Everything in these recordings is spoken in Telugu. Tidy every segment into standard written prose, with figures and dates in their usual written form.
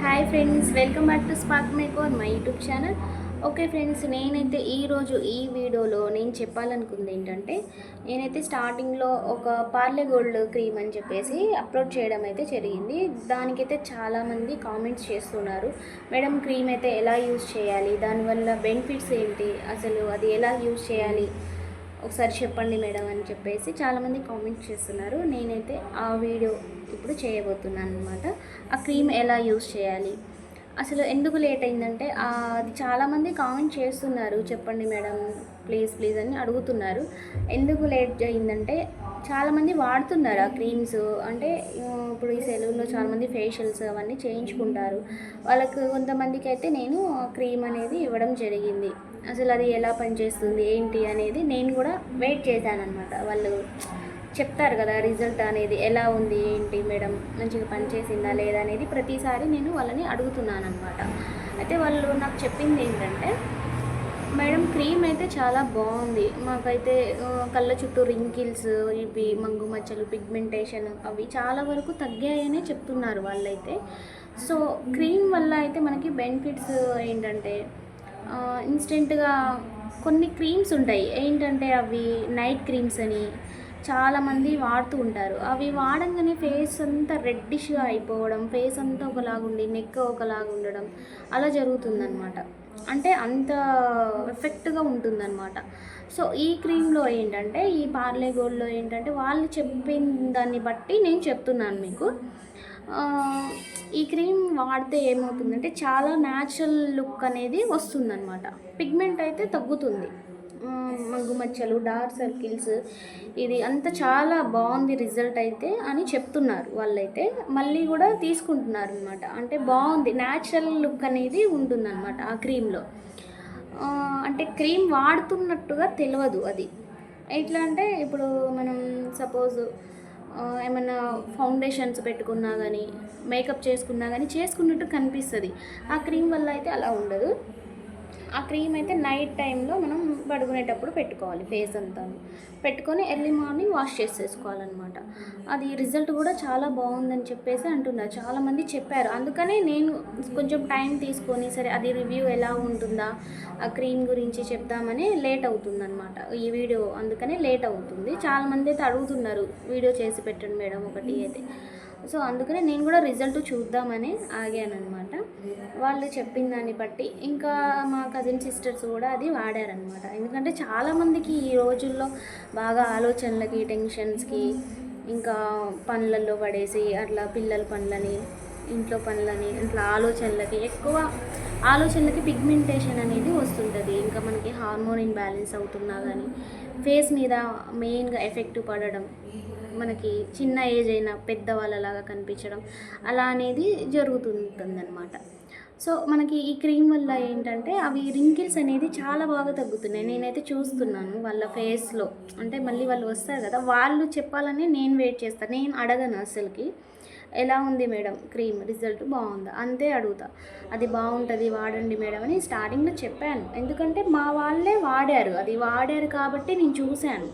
Hi friends, welcome back to Spark Maker my YouTube channel. Okay friends, నేనైతే ఈరోజు ఈ వీడియోలో నేను చెప్పాలనుకుంది ఏంటంటే, నేనైతే స్టార్టింగ్లో ఒక పార్లే గోల్డ్ క్రీమ్ అని చెప్పేసి అప్లోడ్ చేయడం అయితే జరిగింది. దానికైతే చాలామంది కామెంట్స్ చేస్తున్నారు, మేడం క్రీమ్ అయితే ఎలా యూజ్ చేయాలి, దానివల్ల బెనిఫిట్స్ ఏంటి, అసలు అది ఎలా యూజ్ చేయాలి ఒకసారి చెప్పండి మేడం అని చెప్పేసి చాలామంది కామెంట్స్ చేస్తున్నారు. నేనైతే ఆ వీడియో ఇప్పుడు చేయబోతున్నాను అనమాట. ఆ క్రీమ్ ఎలా యూజ్ చేయాలి, అసలు ఎందుకు లేట్ అయిందంటే అది చాలామంది కామెంట్ చేస్తున్నారు, చెప్పండి మేడం ప్లీజ్ ప్లీజ్ అని అడుగుతున్నారు. ఎందుకు లేట్ అయిందంటే చాలామంది వాడుతున్నారు ఆ క్రీమ్స్. అంటే ఇప్పుడు ఈ సెలవుల్లో చాలామంది ఫేషియల్స్ అవన్నీ చేయించుకుంటారు. వాళ్ళకు కొంతమందికి అయితే నేను క్రీమ్ అనేది ఇవ్వడం జరిగింది. అసలు అది ఎలా పనిచేస్తుంది ఏంటి అనేది నేను కూడా వెయిట్ చేశాను అనమాట. వాళ్ళు చెప్తారు కదా రిజల్ట్ అనేది ఎలా ఉంది ఏంటి మేడం, మంచిగా పనిచేసిందా లేదా అనేది ప్రతిసారి నేను వాళ్ళని అడుగుతున్నాను అనమాట. అయితే వాళ్ళు నాకు చెప్పింది ఏంటంటే, మేడం క్రీమ్ అయితే చాలా బాగుంది, మాకైతే కళ్ళ చుట్టూ రింకిల్స్, ఇవి మంగు మచ్చలు, పిగ్మెంటేషన్ అవి చాలా వరకు తగ్గాయనే చెప్తున్నారు వాళ్ళైతే. సో క్రీమ్ వల్ల అయితే మనకి బెనిఫిట్స్ ఏంటంటే, ఇన్స్టెంట్గా కొన్ని క్రీమ్స్ ఉంటాయి ఏంటంటే, అవి నైట్ క్రీమ్స్ అని చాలామంది వాడుతూ ఉంటారు. అవి వాడంగానే ఫేస్ అంతా రెడ్డిష్గా అయిపోవడం, ఫేస్ అంతా ఒకలాగుండి నెక్ ఒకలాగా ఉండడం అలా జరుగుతుందన్నమాట. అంటే అంత ఎఫెక్ట్గా ఉంటుందన్నమాట. సో ఈ క్రీమ్లో ఏంటంటే, ఈ పార్లే గోల్డ్లో ఏంటంటే, వాళ్ళు చెప్పిన దాన్ని బట్టి నేను చెప్తున్నాను మీకు. ఈ క్రీమ్ వాడితే ఏమవుతుందంటే చాలా న్యాచురల్ లుక్ అనేది వస్తుందన్నమాట. పిగ్మెంట్ అయితే తగ్గుతుంది, మగ్గు మచ్చలు, డార్క్ సర్కిల్స్, ఇది అంతా చాలా బాగుంది రిజల్ట్ అయితే అని చెప్తున్నారు వాళ్ళైతే. మళ్ళీ కూడా తీసుకుంటున్నారు అనమాట. అంటే బాగుంది, న్యాచురల్ లుక్ అనేది ఉంటుందన్నమాట ఆ క్రీమ్లో. అంటే క్రీమ్ వాడుతున్నట్టుగా తెలియదు అది. ఎట్లా అంటే, ఇప్పుడు మనం సపోజ్ ఏమన్నా ఫౌండేషన్స్ పెట్టుకున్నా కానీ, మేకప్ చేసుకున్నా కానీ చేసుకున్నట్టు కనిపిస్తుంది. ఆ క్రీమ్ వల్ల అయితే అలా ఉండదు. ఆ క్రీమ్ అయితే నైట్ టైంలో మనం పడుకునేటప్పుడు పెట్టుకోవాలి, ఫేస్ అంతా పెట్టుకొని ఎర్లీ మార్నింగ్ వాష్ చేసేసుకోవాలన్నమాట. అది రిజల్ట్ కూడా చాలా బాగుందని చెప్పేసి అంటున్నారు, చాలామంది చెప్పారు. అందుకనే నేను కొంచెం టైం తీసుకొని, సరే అది రివ్యూ ఎలా ఉంటుందా ఆ క్రీమ్ గురించి చెప్దామని లేట్ అవుతుందన్నమాట ఈ వీడియో. అందుకనే లేట్ అవుతుంది. చాలామంది అయితే అడుగుతున్నారు, వీడియో చేసి పెట్టండి మేడం ఒకటి అయితే. సో అందుకనే నేను కూడా రిజల్ట్ చూద్దామని ఆగాను అనమాట. వాళ్ళు చెప్పిన దాన్ని బట్టి ఇంకా మా కజిన్ సిస్టర్స్ కూడా అది వాడారనమాట. ఎందుకంటే చాలామందికి ఈ రోజుల్లో బాగా ఆలోచనలకి, టెన్షన్స్కి, ఇంకా పనులలో పడేసి అట్లా పిల్లల పనులని, ఇంట్లో పనులని, ఇట్లా ఆలోచనలకి పిగ్మెంటేషన్ అనేది వస్తుంటుంది. ఇంకా మనకి హార్మోన్ ఇంబ్యాలెన్స్ అవుతున్నా కానీ ఫేస్ మీద మెయిన్గా ఎఫెక్ట్ పడడం, మనకి చిన్న ఏజ్ అయినా పెద్దవాళ్ళలాగా కనిపించడం అలా అనేది జరుగుతుంటుందన్నమాట. సో మనకి ఈ క్రీమ్ వల్ల ఏంటంటే, అవి రింకిల్స్ అనేది చాలా బాగా తగ్గుతున్నాయి. నేనైతే చూస్తున్నాను వాళ్ళ ఫేస్లో. అంటే మళ్ళీ వాళ్ళు వస్తారు కదా, వాళ్ళు చెప్పాలని నేను వెయిట్ చేస్తాను. నేను అడగను అసలుకి, ఎలా ఉంది మేడం క్రీమ్, రిజల్ట్ బాగుందా అంతే అడుగుతా. అది బాగుంటుంది వాడండి మేడం అని స్టార్టింగ్లో చెప్పాను. ఎందుకంటే మా వాళ్ళే వాడారు, అది వాడారు కాబట్టి నేను చూశాను.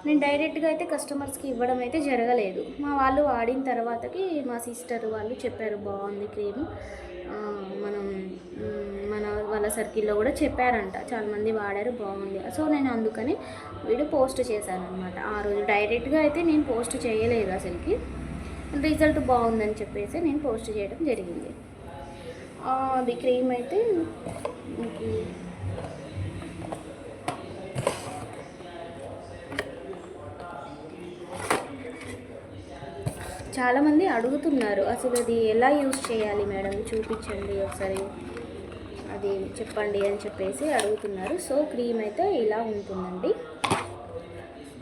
నేను డైరెక్ట్గా అయితే కస్టమర్స్కి ఇవ్వడం అయితే జరగలేదు. మా వాళ్ళు వాడిన తర్వాతకి మా సిస్టర్ వాళ్ళు చెప్పారు, బాగుంది క్రీమ్, మనం మన వాళ్ళ సర్కిల్లో కూడా చెప్పారంట, చాలామంది వాడారు బాగుంది. సో నేను అందుకని వీడియో పోస్ట్ చేశాను అనమాట. ఆ రోజు డైరెక్ట్గా అయితే నేను పోస్ట్ చేయలేదు అసలుకి. రిజల్ట్ బాగుందని చెప్పేసి నేను పోస్ట్ చేయడం జరిగింది. అది క్రీమ్ అయితే చాలామంది అడుగుతున్నారు, అసలు అది ఎలా యూజ్ చేయాలి మేడం చూపించండి ఒకసారి, అది చెప్పండి అని చెప్పేసి అడుగుతున్నారు. సో క్రీమ్ అయితే ఇలా ఉంటుందండి,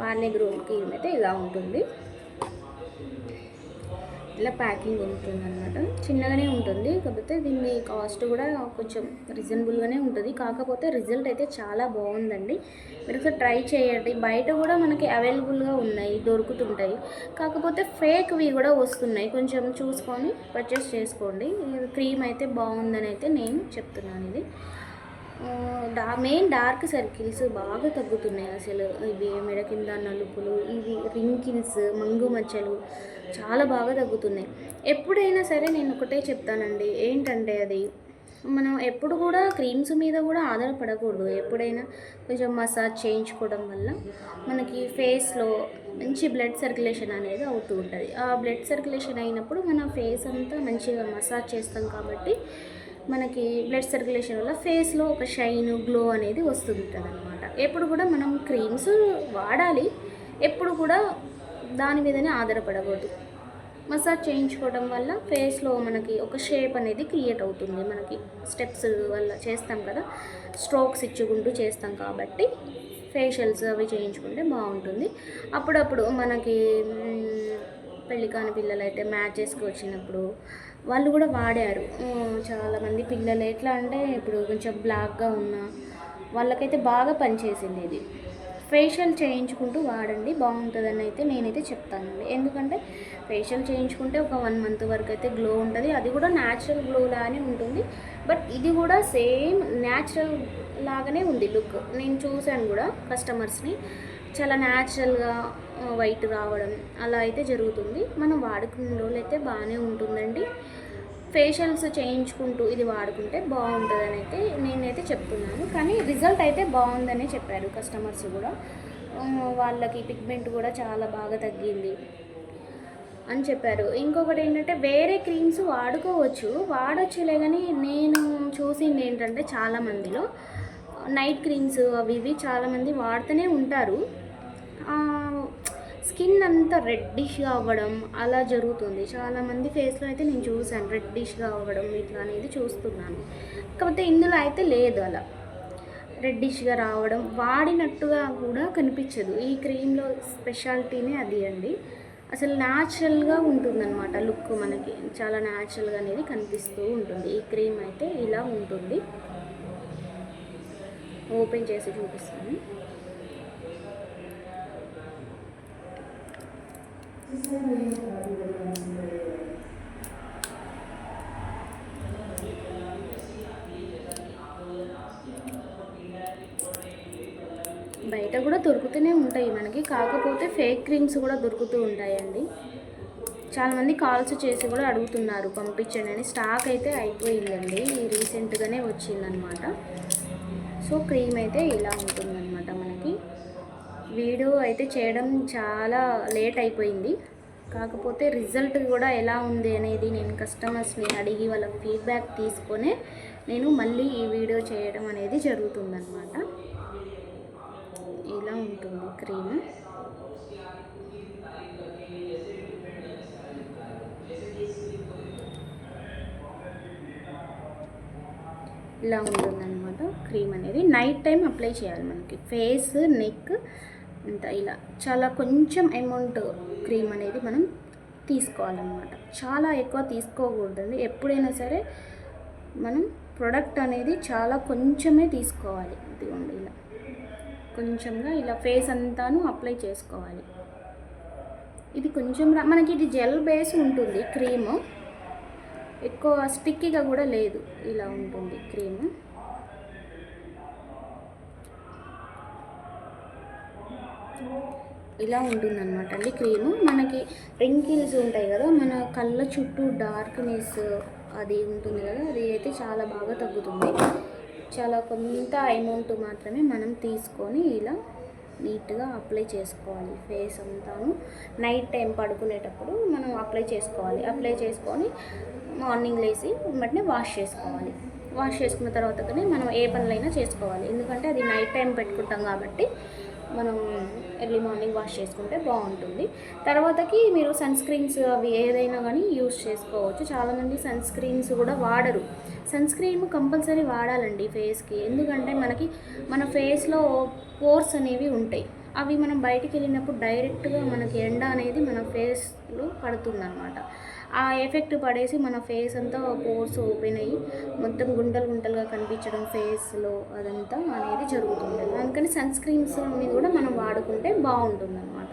పార్లే గోల్డ్ క్రీమ్ అయితే ఇలా ఉంటుంది. ఇలా ప్యాకింగ్ ఉంటుందన్నమాట. చిన్నగానే ఉంటుంది, కాకపోతే దీన్ని కాస్ట్ కూడా కొంచెం రీజనబుల్గానే ఉంటుంది. కాకపోతే రిజల్ట్ అయితే చాలా బాగుందండి. మీరు ఒకసారి ట్రై చేయండి. బయట కూడా మనకి అవైలబుల్గా ఉన్నాయి, దొరుకుతుంటాయి. కాకపోతే ఫేక్వి కూడా వస్తున్నాయి, కొంచెం చూసుకొని పర్చేస్ చేసుకోండి. క్రీమ్ అయితే బాగుందని అయితే నేను చెప్తున్నాను. ఇది మెయిన్ డార్క్ సర్కిల్స్ బాగా తగ్గుతున్నాయి అసలు. ఇవి మెడ కింద నలుపులు, ఇవి రింకిల్స్, మంగు మచ్చలు చాలా బాగా తగ్గుతున్నాయి. ఎప్పుడైనా సరే నేను ఒకటే చెప్తానండి, ఏంటంటే అది మనం ఎప్పుడు కూడా క్రీమ్స్ మీద కూడా ఆధారపడకూడదు. ఎప్పుడైనా కొంచెం మసాజ్ చేయించుకోవడం వల్ల మనకి ఫేస్లో మంచి బ్లడ్ సర్క్యులేషన్ అనేది అవుతూ ఉంటుంది. ఆ బ్లడ్ సర్క్యులేషన్ అయినప్పుడు మన ఫేస్ అంతా మంచిగా మసాజ్ చేస్తాం కాబట్టి మనకి బ్లడ్ సర్క్యులేషన్ వల్ల ఫేస్లో ఒక షైన్, గ్లో అనేది వస్తుంటుంది అనమాట. ఎప్పుడు కూడా మనం క్రీమ్స్ వాడాలి, ఎప్పుడు కూడా దాని మీదనే ఆధారపడకూడదు. మసాజ్ చేయించుకోవడం వల్ల ఫేస్లో మనకి ఒక షేప్ అనేది క్రియేట్ అవుతుంది. మనకి స్టెప్స్ వల్ల చేస్తాం కదా, స్ట్రోక్స్ ఇచ్చుకుంటూ చేస్తాం కాబట్టి ఫేషియల్స్ అవి చేయించుకుంటే బాగుంటుంది. అప్పుడప్పుడు మనకి పెళ్ళి కాని పిల్లలు అయితే మ్యాచెస్కి వచ్చినప్పుడు వాళ్ళు కూడా వాడారు. చాలామంది పిల్లలు ఎట్లా అంటే ఇప్పుడు కొంచెం బ్లాక్గా ఉన్న వాళ్ళకైతే బాగా పనిచేసింది ఇది. ఫేషియల్ చేయించుకుంటూ వాడండి, బాగుంటుందని అయితే నేనైతే చెప్తానండి. ఎందుకంటే ఫేషియల్ చేయించుకుంటే ఒక 1 మంత్ వరకు అయితే గ్లో ఉంటుంది. అది కూడా న్యాచురల్ గ్లో లాగానే ఉంటుంది. బట్ ఇది కూడా సేమ్ న్యాచురల్ లాగానే ఉంది లుక్. నేను చూశాను కూడా కస్టమర్స్ని, చాలా న్యాచురల్గా వైట్ రావడం అలా అయితే జరుగుతుంది. మనం వాడుకున్న రోజులు అయితే బాగానే ఉంటుందండి. ఫేషియల్స్ చేయించుకుంటూ ఇది వాడుకుంటే బాగుంటుందని అయితే నేనైతే చెప్తున్నాను. కానీ రిజల్ట్ అయితే బాగుందనే చెప్పారు కస్టమర్స్ కూడా. వాళ్ళకి పిగ్మెంట్ కూడా చాలా బాగా తగ్గింది అని చెప్పారు. ఇంకొకటి ఏంటంటే వేరే క్రీమ్స్ వాడొచ్చులే, కానీ నేను చూసింది ఏంటంటే చాలామందిలో నైట్ క్రీమ్స్ అవి ఇవి చాలామంది వాడుతూనే ఉంటారు. స్కిన్ అంతా రెడ్డిష్గా అవ్వడం అలా జరుగుతుంది. చాలామంది ఫేస్లో అయితే నేను చూశాను రెడ్డిష్గా అవ్వడం ఇట్లా అనేది చూస్తున్నాను. కాకపోతే ఇందులో అయితే లేదు అలా రెడ్డిష్గా రావడం, వాడినట్టుగా కూడా కనిపించదు. ఈ క్రీమ్లో స్పెషాలిటీనే అది అండి. అసలు న్యాచురల్గా ఉంటుందన్నమాట లుక్, మనకి చాలా న్యాచురల్గా అనేది కనిపిస్తూ ఉంటుంది. ఈ క్రీమ్ అయితే ఇలా ఉంటుంది. ఓపెన్ చేసి చూపిస్తాను. బయట కూడా దొరుకుతూనే ఉంటాయి మనకి, కాకపోతే ఫేక్ క్రీమ్స్ కూడా దొరుకుతూ ఉంటాయండి. చాలామంది కాల్స్ చేసి కూడా అడుగుతున్నారు పంపించండి అని. స్టాక్ అయితే అయిపోయిందండి, రీసెంట్గానే వచ్చిందనమాట. సో క్రీమ్ అయితే ఇలా ఉంటుందన్నమాట. మనకి వీడియో అయితే చేయడం చాలా లేట్ అయిపోయింది, కాకపోతే రిజల్ట్ కూడా ఎలా ఉంది అనేది నేను కస్టమర్స్ని అడిగి వాళ్ళ ఫీడ్బ్యాక్ తీసుకొని నేను మళ్ళీ ఈ వీడియో చేయడం అనేది జరుగుతుందన్నమాట. ఇలా ఉంటుంది క్రీమ్. ఇలా ఉంటుందన్నమాట క్రీమ్ అనేది. నైట్ టైం అప్లై చేయాలి మనకి ఫేస్, నెక్ అంతా. ఇలా చాలా కొంచెం అమౌంట్ క్రీమ్ అనేది మనం తీసుకోవాలన్నమాట. చాలా ఎక్కువ తీసుకోకూడదండి. ఎప్పుడైనా సరే మనం ప్రొడక్ట్ అనేది చాలా కొంచెమే తీసుకోవాలి. ఇదిగోండి ఇలా కొంచెంగా ఇలా ఫేస్ అంతాను అప్లై చేసుకోవాలి. ఇది కొంచెం మనకి ఇది జెల్ బేస్ ఉంటుంది క్రీము, ఎక్కువ స్టిక్కీగా కూడా లేదు. ఇలా ఉంటుంది క్రీము. ఇలా ఉంటుందన్నమాట అండి క్రీము. మనకి రింకిల్స్ ఉంటాయి కదా, మన కళ్ళ చుట్టూ డార్క్నెస్ అది ఉంటుంది కదా, అది అయితే చాలా బాగా తగ్గుతుంది. చాలా కొంత అమౌంట్ మాత్రమే మనం తీసుకొని ఇలా నీట్గా అప్లై చేసుకోవాలి ఫేస్ అంతాను. నైట్ టైం పడుకునేటప్పుడు మనం అప్లై చేసుకోవాలి. అప్లై చేసుకొని మార్నింగ్ లేచి వెంటనే వాష్ చేసుకోవాలి. వాష్ చేసుకున్న తర్వాతనే మనం ఏ పనులైనా చేసుకోవాలి. ఎందుకంటే అది నైట్ టైం పెట్టుకుంటాం కాబట్టి మనం ఎర్లీ మార్నింగ్ వాష్ చేసుకుంటే బాగుంటుంది. తర్వాతకి మీరు సన్ స్క్రీన్స్ అవి ఏదైనా కానీ యూస్ చేసుకోవచ్చు. చాలామంది సన్ స్క్రీన్స్ కూడా వాడరు. సన్ స్క్రీన్ కంపల్సరీ వాడాలండి ఫేస్కి. ఎందుకంటే మనకి మన ఫేస్లో పోర్స్ అనేవి ఉంటాయి. అవి మనం బయటికి వెళ్ళినప్పుడు డైరెక్ట్గా మనకి ఎండ అనేది మన ఫేస్లో పడుతుందన్నమాట. ఆ ఎఫెక్ట్ పడేసి మన ఫేస్ అంతా పోర్స్ ఓపెన్ అయ్యి మొత్తం గుంటలు గుంటలుగా కనిపించడం ఫేస్లో అదంతా అనేది జరుగుతుంది. అందుకని సన్ స్క్రీన్స్ అనేది కూడా మనం వాడుకుంటే బాగుంటుంది అనమాట.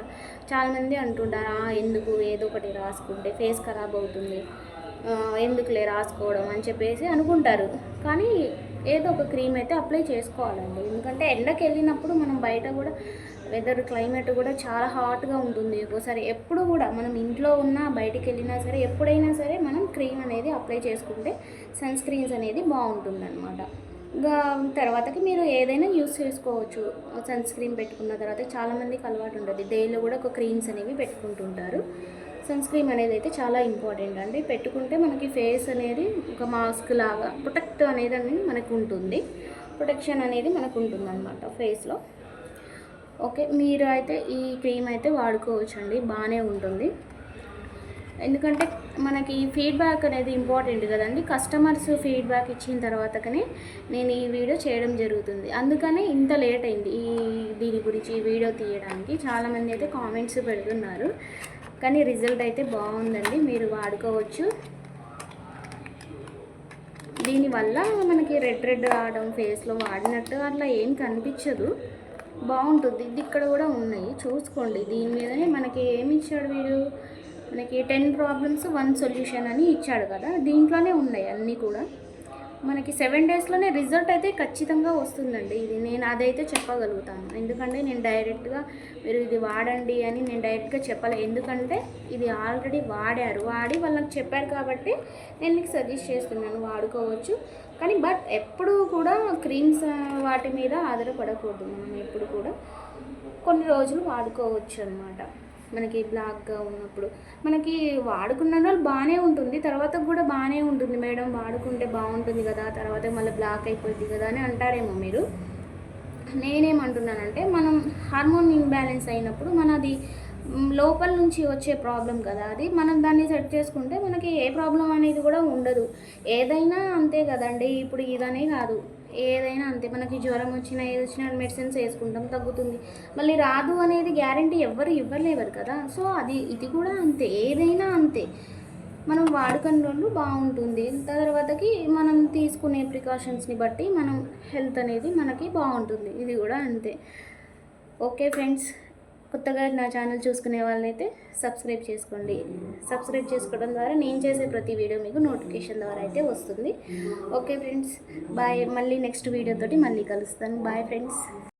చాలామంది అంటుంటారు ఎందుకు ఏదో ఒకటి రాసుకుంటే ఫేస్ ఖరాబ్ అవుతుంది ఎందుకులే రాసుకోవడం అని చెప్పేసి అనుకుంటారు. కానీ ఏదో ఒక క్రీమ్ అయితే అప్లై చేసుకోవాలండి. ఎందుకంటే ఎండకి వెళ్ళినప్పుడు మనం బయట కూడా వెదర్ క్లైమేట్ కూడా చాలా హాట్గా ఉంటుంది ఒక్కోసారి. ఎప్పుడు కూడా మనం ఇంట్లో ఉన్నా బయటికి వెళ్ళినా సరే ఎప్పుడైనా సరే మనం క్రీమ్ అనేది అప్లై చేసుకుంటే సన్ స్క్రీన్స్ అనేది బాగుంటుందన్నమాట. ఇంకా తర్వాతకి మీరు ఏదైనా యూస్ చేసుకోవచ్చు. సన్ స్క్రీన్ పెట్టుకున్న తర్వాత చాలామందికి అలవాటు ఉంటుంది, డైలో కూడా ఒక క్రీమ్స్ అనేవి పెట్టుకుంటుంటారు. సన్ స్క్రీన్ అనేది అయితే చాలా ఇంపార్టెంట్ అండి. పెట్టుకుంటే మనకి ఫేస్ అనేది ఒక మాస్క్ లాగా ప్రొటెక్ట్ అనేది మనకు ఉంటుంది, ప్రొటెక్షన్ అనేది మనకు ఉంటుంది అనమాట ఫేస్లో. ఓకే, మీరు అయితే ఈ క్రీమ్ అయితే వాడుకోవచ్చు అండి, బాగానే ఉంటుంది. ఎందుకంటే మనకి ఫీడ్బ్యాక్ అనేది ఇంపార్టెంట్ కదండి. కస్టమర్స్ ఫీడ్బ్యాక్ ఇచ్చిన తర్వాతకనే నేను ఈ వీడియో చేయడం జరుగుతుంది. అందుకనే ఇంత లేట్ అయింది దీని గురించి ఈ వీడియో తీయడానికి. చాలామంది అయితే కామెంట్స్ పెడుతున్నారు, కానీ రిజల్ట్ అయితే బాగుందండి, మీరు వాడుకోవచ్చు. దీనివల్ల మనకి రెడ్ రావడం ఫేస్లో వాడినట్టు అట్లా ఏం కనిపించదు, బాగుంటుంది. ఇది ఇక్కడ కూడా ఉన్నాయి చూసుకోండి. దీని మీదనే మనకి ఏమి ఇచ్చాడు వీడు, మనకి 10 ప్రాబ్లమ్స్ 1 సొల్యూషన్ అని ఇచ్చాడు కదా, దీంట్లోనే ఉన్నాయి అన్నీ కూడా. మనకి 7 డేస్లోనే రిజల్ట్ అయితే ఖచ్చితంగా వస్తుందండి. ఇది నేను అదైతే చెప్పగలుగుతాను. ఎందుకంటే నేను డైరెక్ట్గా మీరు ఇది వాడండి అని నేను డైరెక్ట్గా చెప్పాలి. ఎందుకంటే ఇది ఆల్రెడీ వాడి వాళ్ళకి చెప్పారు కాబట్టి నేను మీకు సజెస్ట్ చేస్తున్నాను, వాడుకోవచ్చు. కానీ బట్ ఎప్పుడు కూడా క్రీమ్స్ వాటి మీద ఆధారపడకూడదు. మనం ఎప్పుడు కూడా కొన్ని రోజులు వాడుకోవచ్చు అన్నమాట. మనకి బ్లాక్గా ఉన్నప్పుడు మనకి వాడుకున్న వాళ్ళు బాగానే ఉంటుంది, తర్వాత కూడా బాగానే ఉంటుంది మేడం, వాడుకుంటే బాగుంటుంది కదా, తర్వాత మళ్ళీ బ్లాక్ అయిపోద్ది కదా అని అంటారేమో మీరు. నేనేమంటున్నానంటే మనం హార్మోన్ ఇంబ్యాలెన్స్ అయినప్పుడు మనది లోపల నుంచి వచ్చే ప్రాబ్లం కదా అది, మనం దాన్ని సెట్ చేసుకుంటే మనకి ఏ ప్రాబ్లం అనేది కూడా ఉండదు. ఏదైనా అంతే కదండి, ఇప్పుడు ఇదనే కాదు, ఏదైనా అంతే. మనకి జ్వరం వచ్చినా ఏది వచ్చినా మెడిసిన్స్ వేసుకుంటాం, తగ్గుతుంది. మళ్ళీ రాదు అనేది గ్యారంటీ ఎవ్వరు ఇవ్వలేరు కదా. సో ఇది కూడా అంతే, ఏదైనా అంతే. మనం వాడుకునే రోజు బాగుంటుంది, తర్వాతకి మనం తీసుకునే ప్రికాషన్స్ని బట్టి మనం హెల్త్ అనేది మనకి బాగుంటుంది. ఇది కూడా అంతే. ఓకే ఫ్రెండ్స్, కొత్తగా నా ఛానల్ చూసుకునే వాళ్ళైతే సబ్స్క్రైబ్ చేసుకోండి. సబ్స్క్రైబ్ చేసుకోవడం ద్వారా నేను చేసే ప్రతి వీడియో మీకు నోటిఫికేషన్ ద్వారా అయితే వస్తుంది. Okay friends, bye. మళ్ళీ నెక్స్ట్ వీడియోతోటి మళ్ళీ కలుస్తాను. Bye friends.